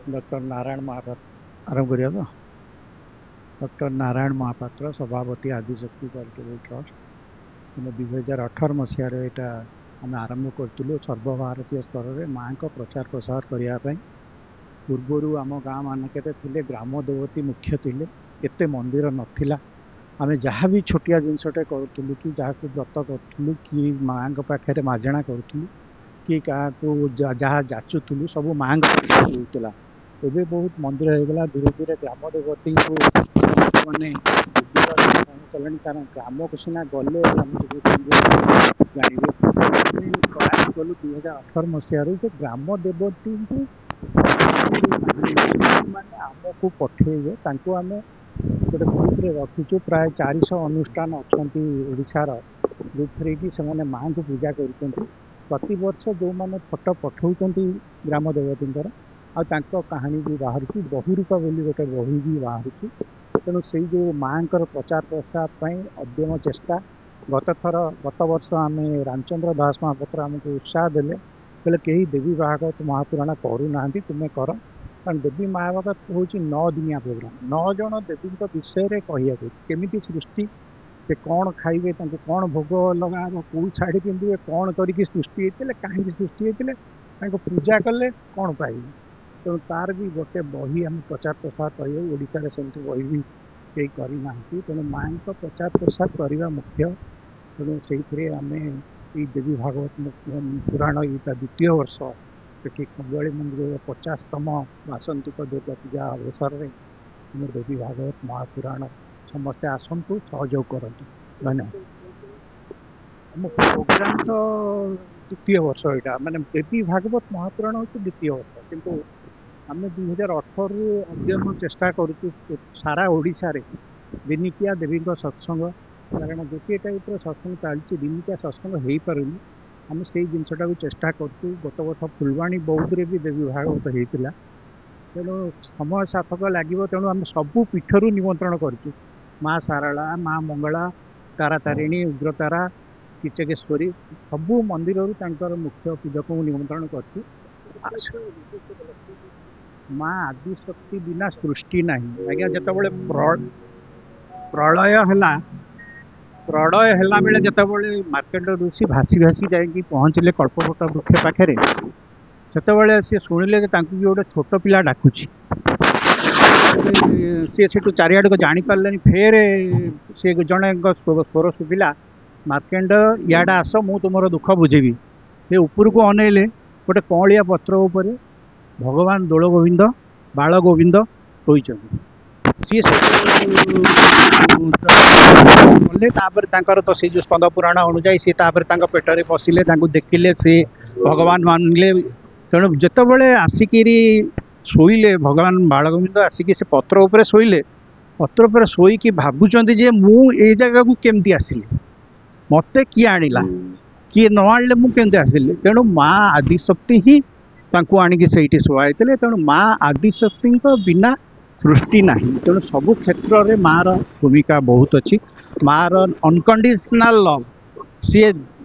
Doctor Narayan Mahapatra आरंभ करिया तो डॉक्टर नारायण महापात्र सभापति आदिशक्ति चैरिटेबल ट्रस्ट आम 2018 मसीह यहाँ आम आरंभ करूँ सर्वभारतीय स्तर में माँ को प्रचार प्रसार करने पूर्वर आम गाँ मानक ग्राम देवती मुख्य थे एत मंदिर नाला आम जहाँ भी छोटिया जिनसटे करूँ कि जहाँ को व्रत करूँ कि माँ पाखे मजना करूँ कि क्या जहाँ जाचुलु सब माँ होता एवं बहुत मंदिर होगा धीरे धीरे ग्राम देवती को मैंने कले कारण ग्राम को सीना गले जानवे प्रयास कलु 2018 मसीह ग्राम देवती को मैंने आमको पठेबे आम गोटे ग्रुप रखीचु प्राय 400 अनुष्ठान अच्छा ओडार जो थे कि से माँ को पूजा कर प्रति वर्ष जो मैंने फोटो पठाऊँ ग्राम देवती आउ कहानी भी बाहर बहुरूपा बोली गोटे बही भी बाहर तेणु से जो माँ प्रचार प्रसार अद्यम चेष्टा गत वर्ष आम रामचंद्र दास महापात्र आमको उत्साह देले बोले कहीं देवी भागवत महापुराण करूना तुम्हें कर कारण देवी महाभारत हूँ 9 दिनिया प्रोग्राम 9 जन देवी विषय में कह केमी सृष्टि से कौन खाइबे कौन भोग लगा कौ शाढ़ी पिंधे कौन करके सृष्टि होते कहीं सृष्टि होते पूजा कले कौन पाइबे तेणु तार भी गोटे बही आम प्रचार प्रसार करें सेमती बही भी कई करना तेणु माँ को प्रचार प्रसार करने मुख्य तेणु से आम ये देवी भागवत पुराण यहाँ द्वितीय वर्ष ये खंडवाली मंदिर 50तम वासंतिक दुर्गा पूजा अवसर में देवी भागवत महापुराण समस्ते आसतु सहयोग करूँ धन्यवाद। आम प्रोग्राम तो द्वितीय वर्ष यहाँ मानने देवी भागवत महापुराण हूँ द्वितीय वर्ष किंतु आम 2018 अद्यम चेष्टा करूँ सारा ओडिशा रे दिनिकिया देवी सत्संग कारण गोटे टाइप सत्संग चलती दिनिकिया सत्संग हो पारुनी आम से जिनटा को चेष्टा करूँ गत वर्ष फुलवाणी बौद्ध भी देवी भागवत होता तेणु समय सार्थक लगे तेणु आम सबू पीठर निमंत्रण करूँ माँ सारला माँ मंगला तारातारिणी उग्रतारा किचकेश्वरी सबू मंदिर मुख्य पूजक को निमंत्रण करूँ माँ आदिशक्ति बिना सृष्टि नहीं आज्ञा जिते प्रलय है बेले जिते मार्केट ऋषि भासी भासी जाकि पहुँचले कल्पवट वृक्ष पाखे से सी शुणिले गोटे छोट पिला डाकुची सी से चारिआड को जापारे फेर सी जड़े स्वर शुभिला मार्केट इाड़ा आस मु तुम दुख बुझेबी से ऊपर को अनेले गोटे कौलिया पत्र उपर भगवान दोल गोविंद बाल गोविंद शोई सी तो सी जो स्कंद पुराण अनुजाई सी पेटर पशिले देखिले सी भगवान मानिले तेणु जितेबले आसिक शोले भगवान बाल गोविंद आसिक से पत्र उपर शोले पत्र उपर शोईकी भावुं जे मु ए जगह को केमती आसिली मत किए आणिला किए न आणले मु केमती आसिली तेणु माँ आदिशक्ति ही आणिकी से शुआई तेणु माँ आदिशक्ति बिना सृष्टि ना तेणु सबु क्षेत्र में माँ भूमिका बहुत अच्छी माँ अनकंडीशनल लव सी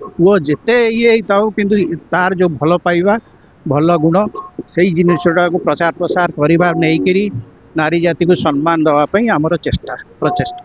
पुओ जिते ये कि तार जो भल पाइबा भल गुण से जिनटा को प्रचार प्रसार करवा नहीं नारी जाति को सम्मान दवाई आमर चेष्टा प्रचेष्टा।